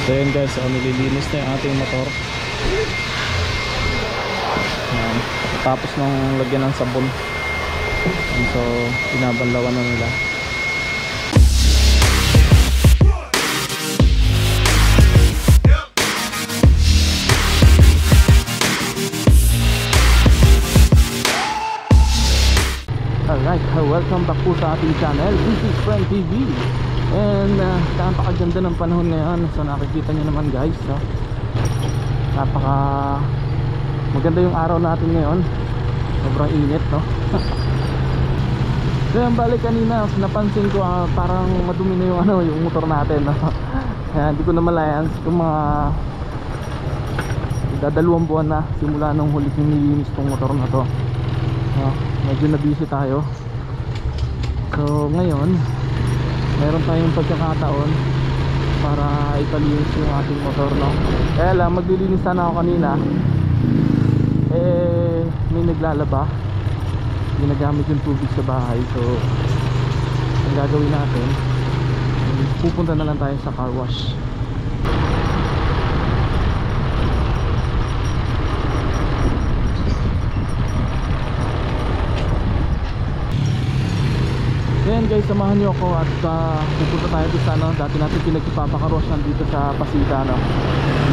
So yun guys, nililinis na yung ating motor. Ayan, tapos nang lagyan ng sabon. And so binabanlawan na nila. Alright, welcome back po sa ating channel. This is Friend TV. And napakaganda ng panahon ngayon. So nakikita nyo naman guys, napaka maganda yung araw natin ngayon. Sobrang init, no? So yung balik kanina, napansin ko parang madumi na yung, yung motor natin, no? Kaya hindi ko na malayan kung mga dadalawang buwan na simula nung huli kong nilinis tong motor na to. Medyo na busy tayo. So ngayon meron tayong pagkakataon para ipalinis yung ating motor, no? Kaya lang maglilinis sana ako kanina, may naglalaba, ginagamit yung tubig sa bahay. So ang gagawin natin, pupunta na lang tayo sa car wash. Ayan guys, samahan nyo ako at pupunta tayo doon sa dati natin pinagpapakarosyan dito sa Pasita, no?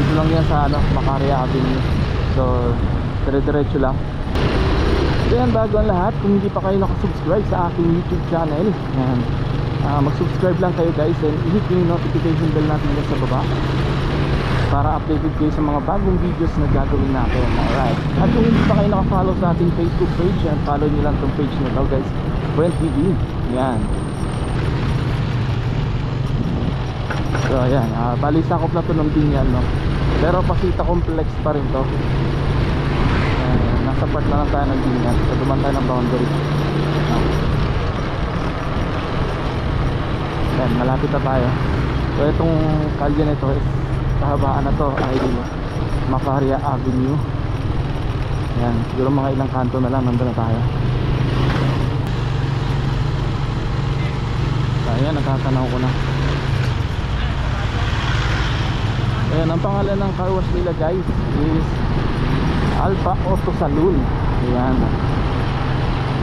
Dito lang yan sa Macaria Avenue. So dire-diretso lang. So yan, bago ang lahat, kung hindi pa kayo nakasubscribe sa aking YouTube channel, yan, mag-subscribe lang kayo guys, and i-hit yung notification bell natin dyan sa baba para updated kayo sa mga bagong videos na gagawin natin. Alright, at kung hindi pa kayo nakafollow sa ating Facebook page, yan, follow nyo lang itong page na to guys, Friend TV. Yan. So ayan, bali sakop na to ng Binyan, no? Pero Pasita complex pa rin to. Nasa part na lang tayo ng Binyan. So duman tayo ng boundary. Yan, malapit na tayo. So itong kalye na ito is kahabaan na to ay Macaria Avenue. Yan, siguro mga ilang kanto na lang nandun na tayo. Ayan, nakatanaw ko na. Ayan, ang pangalan ng car wash nila guys is Alpha Auto Saloon. Ayan,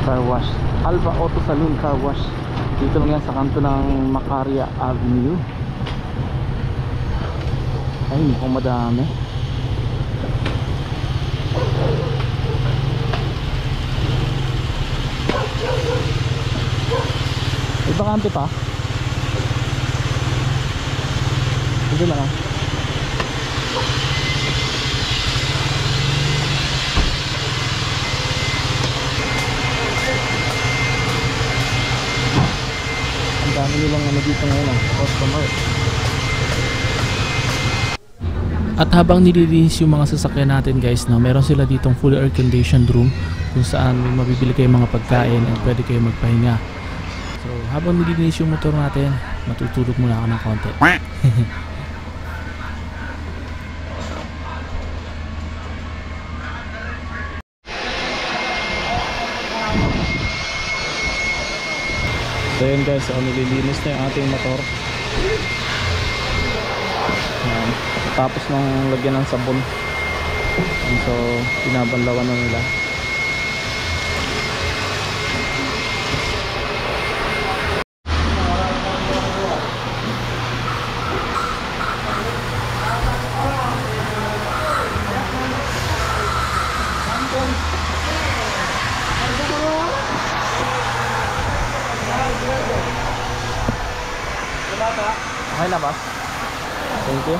car wash, Alpha Auto Saloon car wash. Dito lang yan sa kanto ng Macaria Avenue. Ay, mukhang madami. May bakante pa? Ito na lang. Ang dami nilang dito ngayon, customer. At habang nililinis yung mga sasakyan natin guys, no, meron sila ditong fully air conditioned room kung saan mabibili kayo mga pagkain at pwede kayo magpahinga. So habang nililinis yung motor natin, matutulog muna ako ng konti. So yun guys, nililinis na yung ating motor. Ayan, tapos nang lagyan ng sabon. And so binabanlawan na nila. Okay na boss? Thank you.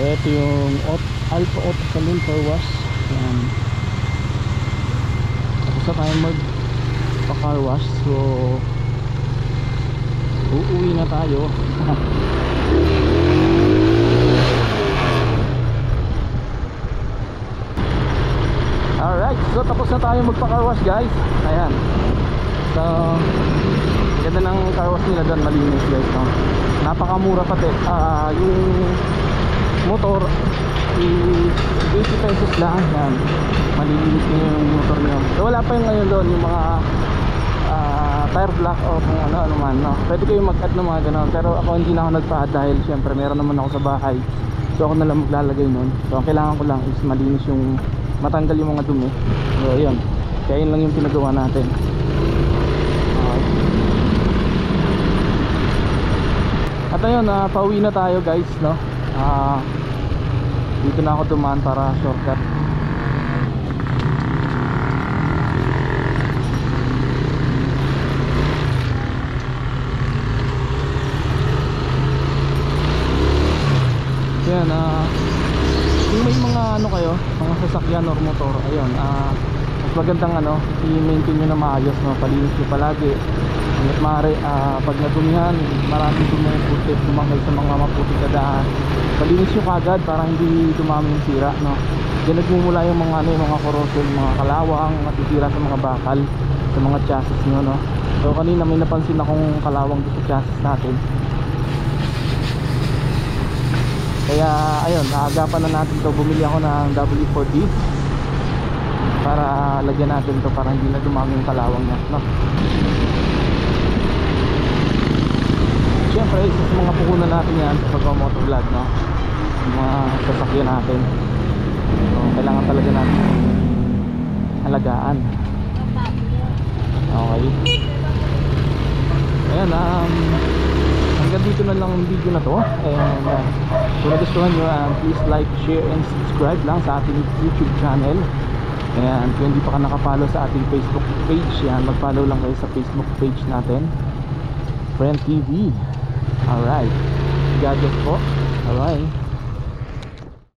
Ito yung Alpha Auto Saloon car wash. Yan. Tapos na tayo mag pa car wash. So uuwi na tayo. Alright, so tapos na tayo magpa-car wash guys. Ayan. So ganda ng car wash nila doon, malinis guys, no? Napakamura pati. Yung motor is 80 pesos lang. Yan, malilinis nyo yung motor nyo. So wala pa yung ngayon doon, yung mga tire block o kung ano man, no? Pwede kayo mag-add ng mga gano'n. Pero ako hindi na ako nagpa-add dahil syempre meron naman ako sa bahay. So ako na lang maglalagay nun. So ang kailangan ko lang is malinis yung, matanggal yung mga dumi. So ayun, kaya yun lang yung pinagawa natin. At ayun, pauwi na tayo guys, no? Dito na ako dumaan para shortcut. Yan, kung may mga ano kayo, mga sasakyan or motor, ayun, mas magandang ano, i-maintain nyo na maayos, no? Palinis nyo palagi. Hanggat maaari, pag nadumihan, maraming dumi yung putik, dumangay sa mga maputik na daan, palinis nyo kagad para hindi dumami yung sira, no? Diyan nagmumula yung mga ano, yung mga corrosion, mga kalawang, matitira sa mga bakal, sa mga chassis nyo, no? So kanina may napansin akong kalawang dito sa chassis natin. Kaya ayun, naagapan na natin to. Bumili ako ng W4D para lagyan natin to para hindi na dumami yung kalawang niya, no? Siyempre isa sa mga puhunan natin yan sa pag-motovlog, no? Yung mga sasakyan natin. So kailangan talaga natin alagaan. Okay. Ayan, hanggang dito na lang ang video na to. And kung nagustuhan nyo, please like, share, and subscribe lang sa ating YouTube channel. And kung hindi pa ka nakapollow sa ating Facebook page, yan, mag-follow lang kayo sa Facebook page natin, Friend TV. Alright, God bless po. Alright.